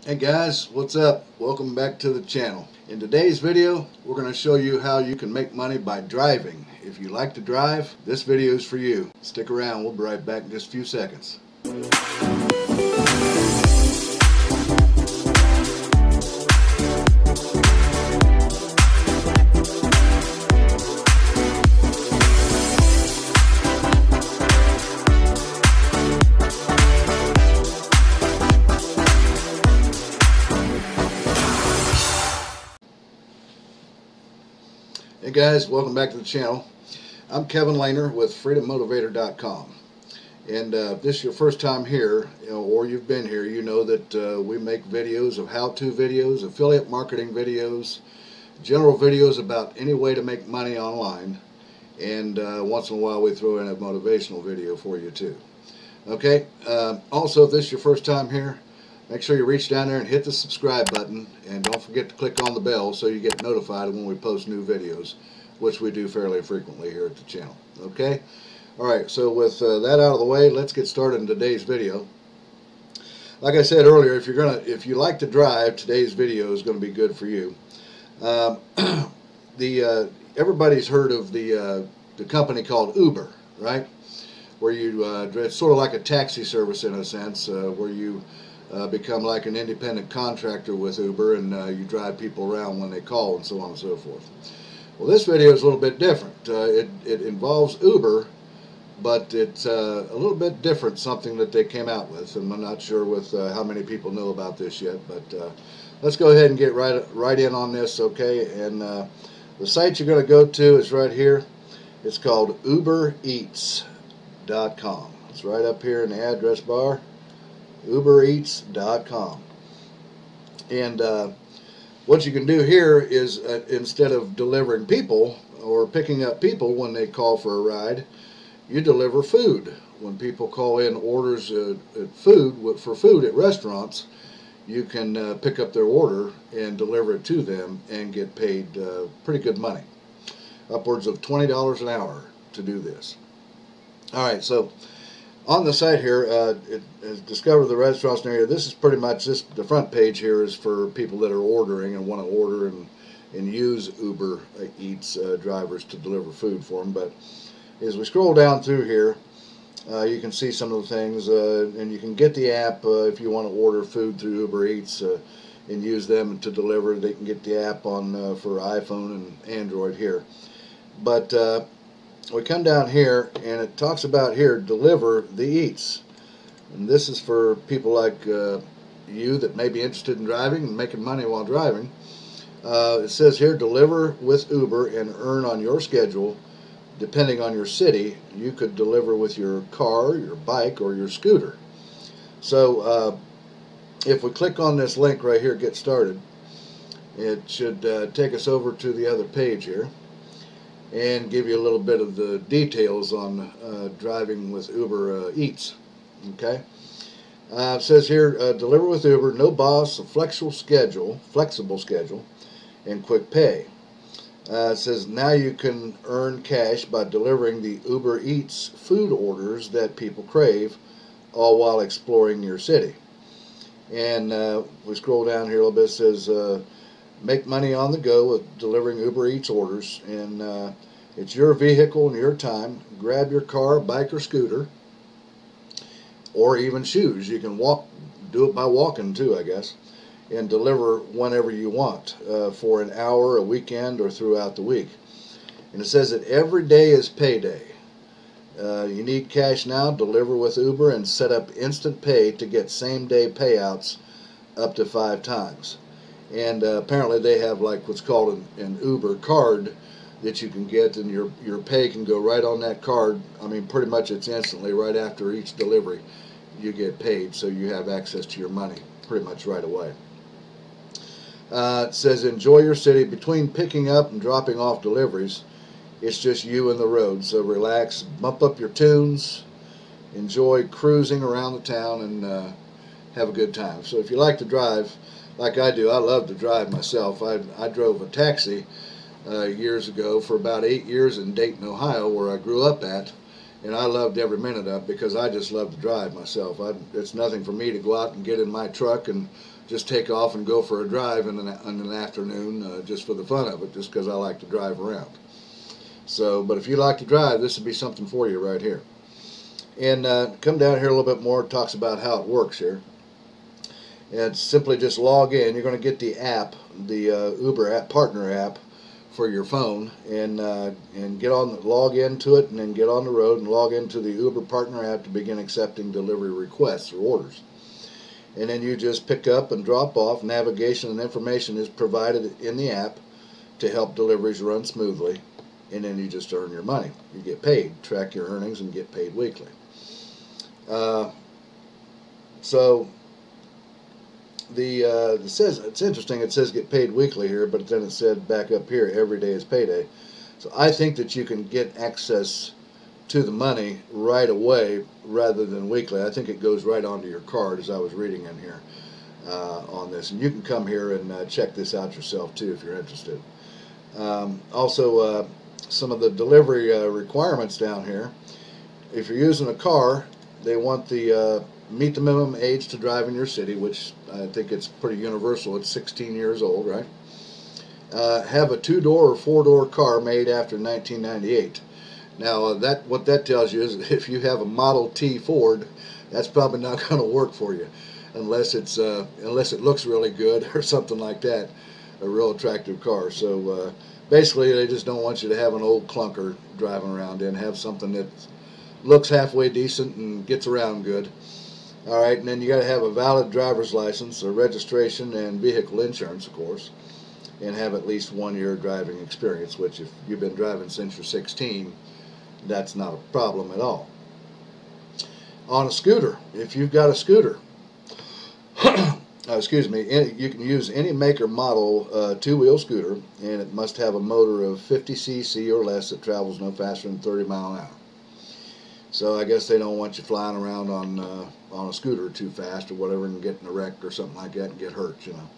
Hey guys, what's up? Welcome back to the channel. In today's video, we're going to show you how you can make money by driving. If you like to drive, this video is for you. Stick around, we'll be right back in just a few seconds. Hey guys, welcome back to the channel. I'm Kevin Lehner with FreedomMotivator.com. And if this is your first time here, or you've been here, you know that we make videos of how-to videos, affiliate marketing videos, general videos about any way to make money online. And once in a while we throw in a motivational video for you too. Okay, also if this is your first time here, make sure you reach down there and hit the subscribe button, and don't forget to click on the bell so you get notified when we post new videos, which we do fairly frequently here at the channel. Okay? Alright, so with that out of the way, let's get started in today's video. Like I said earlier, if you like to drive, today's video is going to be good for you. Everybody's heard of the company called Uber, right? Where you it's sort of like a taxi service in a sense, where you become like an independent contractor with Uber, and you drive people around when they call and so on and so forth. Well, this video is a little bit different. It involves Uber, but it's a little bit different, something that they came out with, and I'm not sure with how many people know about this yet, but let's go ahead and get right in on this, okay? And the site you're going to go to is right here. It's called UberEats.com. It's right up here in the address bar. UberEats.com. And what you can do here is instead of delivering people or picking up people when they call for a ride, you deliver food. When people call in orders for food at restaurants, you can pick up their order and deliver it to them and get paid pretty good money, upwards of $20 an hour to do this. Alright, so on the site here, it has discovered the restaurants area. This is pretty much the front page here is for people that are ordering and want to order and use Uber Eats drivers to deliver food for them. But as we scroll down through here, you can see some of the things, and you can get the app if you want to order food through Uber Eats and use them to deliver. They can get the app on for iPhone and Android here. But we come down here and it talks about here, deliver the eats, and this is for people like you that may be interested in driving and making money while driving. It says here, deliver with Uber and earn on your schedule. Depending on your city, you could deliver with your car, your bike, or your scooter. So if we click on this link right here, get started, it should take us over to the other page here and give you a little bit of the details on driving with Uber Eats. Okay, it says here, deliver with Uber, no boss, a flexible schedule, and quick pay. It says now you can earn cash by delivering the Uber Eats food orders that people crave, all while exploring your city. And we scroll down here a little bit. It says make money on the go with delivering Uber Eats orders, and it's your vehicle and your time. Grab your car, bike, or scooter, or even shoes. You can do it by walking too, I guess, and deliver whenever you want for an hour, a weekend, or throughout the week. And it says that every day is payday. You need cash now, deliver with Uber, and set up instant pay to get same-day payouts up to 5 times. And apparently they have like what's called an Uber card that you can get, and your pay can go right on that card. I mean, pretty much it's instantly right after each delivery you get paid, so you have access to your money pretty much right away. It says enjoy your city. Between picking up and dropping off deliveries, it's just you and the road, so relax, bump up your tunes, enjoy cruising around the town, and have a good time. So if you like to drive like I do, I love to drive myself. I drove a taxi years ago for about 8 years in Dayton, Ohio, where I grew up at, and I loved every minute of it because I just love to drive myself. It's nothing for me to go out and get in my truck and just take off and go for a drive in an afternoon, just for the fun of it, just because I like to drive around. So, but if you like to drive, this would be something for you right here. And come down here a little bit more. It talks about how it works here. And simply just log in. You're going to get the app, the Uber app, partner app, for your phone, and log into it, and then get on the road and log into the Uber partner app to begin accepting delivery requests or orders. And then you just pick up and drop off. Navigation and information is provided in the app to help deliveries run smoothly, and then you just earn your money. You get paid, track your earnings, and get paid weekly. So it says, it's interesting, it says get paid weekly here, but then it said back up here every day is payday. So I think that you can get access to the money right away rather than weekly. I think it goes right onto your card, as I was reading in here on this. And you can come here and check this out yourself too if you're interested. Also, some of the delivery requirements down here. If you're using a car, they want the meet the minimum age to drive in your city, which I think it's pretty universal. It's 16 years old, right? Have a 2-door or 4-door car made after 1998. Now, what that tells you is if you have a Model T Ford, that's probably not going to work for you, unless it looks really good or something like that, a real attractive car. So basically, they just don't want you to have an old clunker driving around in. Have something that looks halfway decent and gets around good. All right, and then you got to have a valid driver's license, a registration, and vehicle insurance, of course, and have at least 1 year driving experience, which if you've been driving since you're 16, that's not a problem at all. On a scooter, if you've got a scooter, excuse me, you can use any make or model 2-wheel scooter, and it must have a motor of 50 cc or less that travels no faster than 30 miles an hour. So I guess they don't want you flying around on a scooter too fast or whatever and get in a wreck or something like that and get hurt, you know.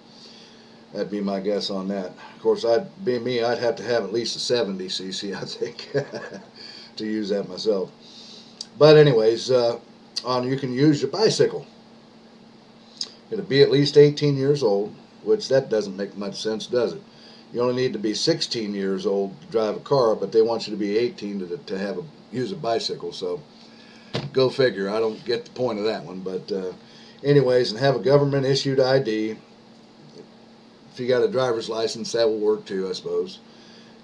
That'd be my guess on that. Of course, being me, I'd have to have at least a 70 cc, I think, to use that myself. But anyways, you can use your bicycle. It'll be at least 18 years old, which that doesn't make much sense, does it? You only need to be 16 years old to drive a car, but they want you to be 18 to use a bicycle. So go figure. I don't get the point of that one. But anyways, and have a government issued ID. If you got a driver's license, that will work too, I suppose.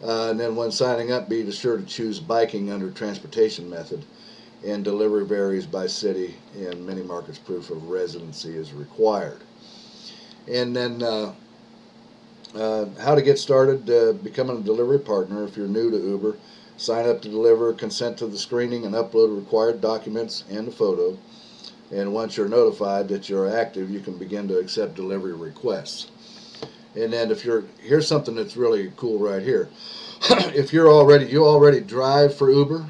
And then when signing up, be sure to choose biking under transportation method. And delivery varies by city. In many markets, proof of residency is required. And then how to get started becoming a delivery partner. If you're new to Uber, sign up to deliver, consent to the screening, and upload required documents and a photo. And once you're notified that you're active, you can begin to accept delivery requests. And then here's something that's really cool right here. If you already drive for Uber,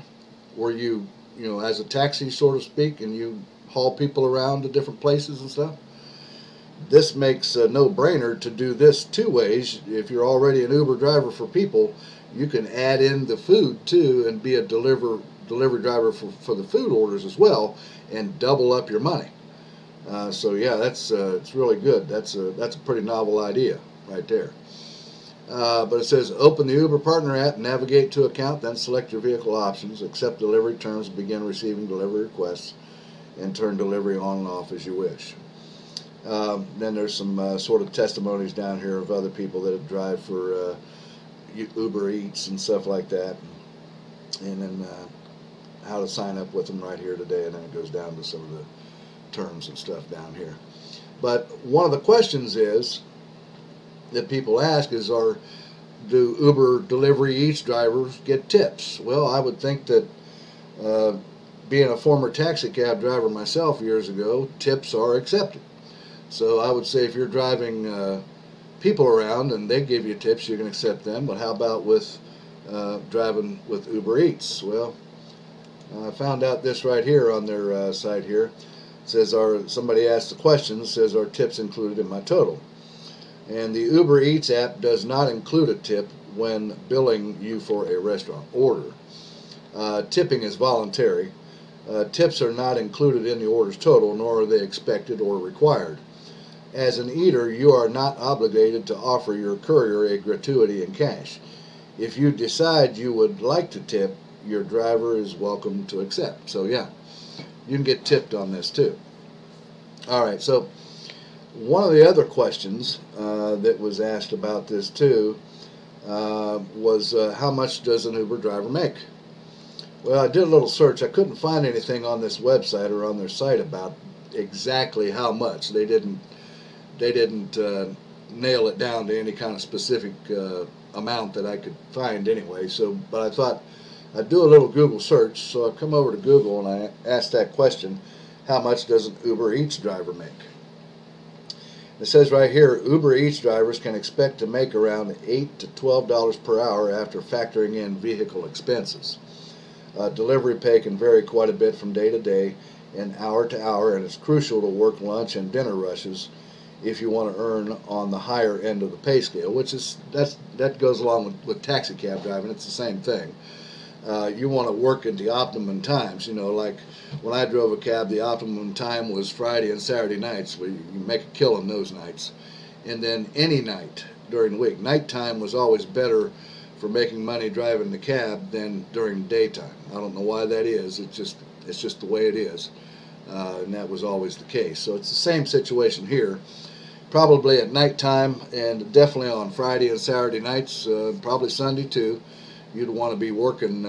or you know, as a taxi, so to speak, and you haul people around to different places and stuff, this makes a no-brainer to do this 2 ways. If you're already an Uber driver for people, you can add in the food too and be a delivery driver for the food orders as well, and double up your money. So yeah, it's really good. That's a pretty novel idea right there. But it says open the Uber Partner app, navigate to account, then select your vehicle options, accept delivery terms, begin receiving delivery requests, and turn delivery on and off as you wish. Then there's some sort of testimonies down here of other people that have drive for Uber Eats and stuff like that, and then how to sign up with them right here today, and then it goes down to some of the terms and stuff down here. But one of the questions that people ask is, do Uber Delivery Eats drivers get tips? Well, I would think that being a former taxi cab driver myself years ago, tips are accepted. So I would say if you're driving people around and they give you tips, you can accept them. But how about with driving with Uber Eats? Well, I found out this right here on their site here. It says, somebody asked the question, says, are tips included in my total? And the Uber Eats app does not include a tip when billing you for a restaurant order. Tipping is voluntary. Tips are not included in the order's total, nor are they expected or required. As an eater, you are not obligated to offer your courier a gratuity in cash. If you decide you would like to tip, your driver is welcome to accept. So yeah, you can get tipped on this too. Alright, so one of the other questions that was asked about this too was how much does an Uber driver make? Well, I did a little search. I couldn't find anything on this website or on their site about exactly how much. They didn't nail it down to any kind of specific amount that I could find anyway. So, but I thought I'd do a little Google search. So I come over to Google and I asked that question: how much does an Uber Eats driver make? It says right here, Uber Eats drivers can expect to make around $8 to $12 per hour after factoring in vehicle expenses. Delivery pay can vary quite a bit from day to day and hour to hour, and it's crucial to work lunch and dinner rushes if you want to earn on the higher end of the pay scale, which is that goes along with taxi cab driving. It's the same thing. You want to work at the optimum times. You know, like when I drove a cab, the optimum time was Friday and Saturday nights, where you make a killing those nights. And then any night during the week. Nighttime was always better for making money driving the cab than during the daytime. I don't know why that is. It's just the way it is. And that was always the case. So it's the same situation here. Probably at nighttime, and definitely on Friday and Saturday nights, probably Sunday too, you'd want to be working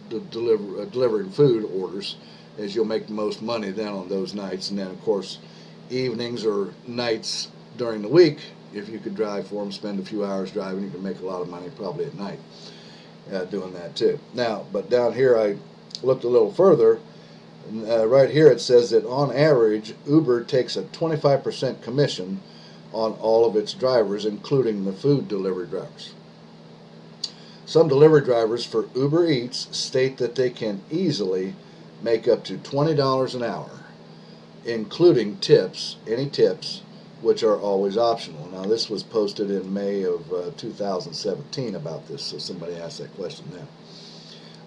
delivering food orders, as you'll make the most money then on those nights. And then of course evenings or nights during the week, if you could drive for them, spend a few hours driving, you can make a lot of money probably at night doing that too. Now, but down here I looked a little further. Right here it says that on average Uber takes a 25% commission on all of its drivers, including the food delivery drivers. Some delivery drivers for Uber Eats state that they can easily make up to $20 an hour, including tips, any tips, which are always optional. Now this was posted in May of 2017 about this, so somebody asked that question then.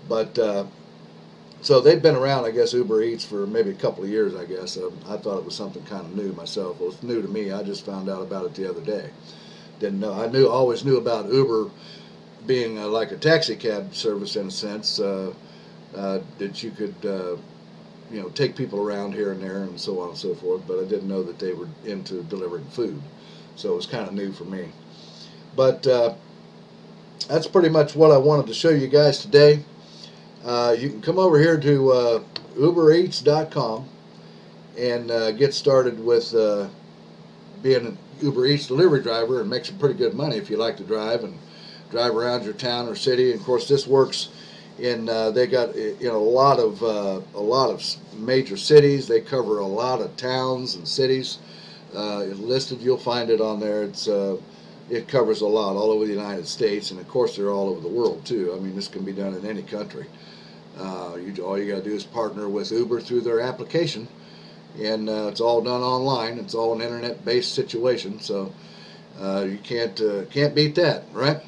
But so they've been around, I guess, Uber Eats for maybe a couple of years, I guess. I thought it was something kind of new myself. Well, it's new to me. I just found out about it the other day. Didn't know. I always knew about Uber being like a taxi cab service in a sense, that you could, you know, take people around here and there and so on and so forth. But I didn't know that they were into delivering food. So it was kind of new for me. But that's pretty much what I wanted to show you guys today. You can come over here to UberEats.com and get started with being an Uber Eats delivery driver, and make some pretty good money if you like to drive and drive around your town or city. And of course, this works in they got, you know, a lot of major cities. They cover a lot of towns and cities. Listed, you'll find it on there. It covers a lot all over the United States, and of course they're all over the world too. I mean, this can be done in any country. All you got to do is partner with Uber through their application, and it's all done online. It's all an internet-based situation, so you can't beat that, right?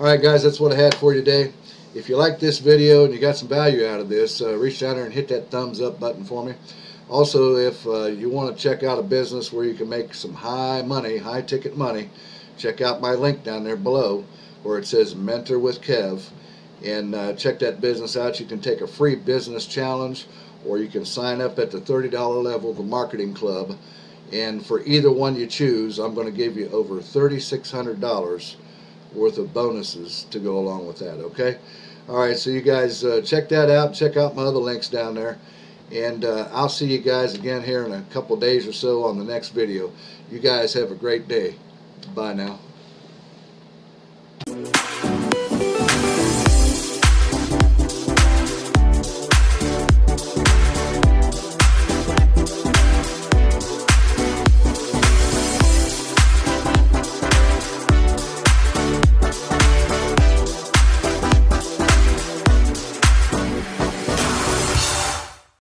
All right, guys, that's what I had for you today. If you like this video and you got some value out of this, reach down there and hit that thumbs up button for me. Also, if you want to check out a business where you can make some high ticket money, check out my link down there below where it says Mentor with Kev, and check that business out. You can take a free business challenge, or you can sign up at the $30 level of the Marketing Club, and for either one you choose, I'm going to give you over $3,600 worth of bonuses to go along with that. Okay? Alright, so you guys check that out. Check out my other links down there, and I'll see you guys again here in a couple days or so on the next video. You guys have a great day. Bye now.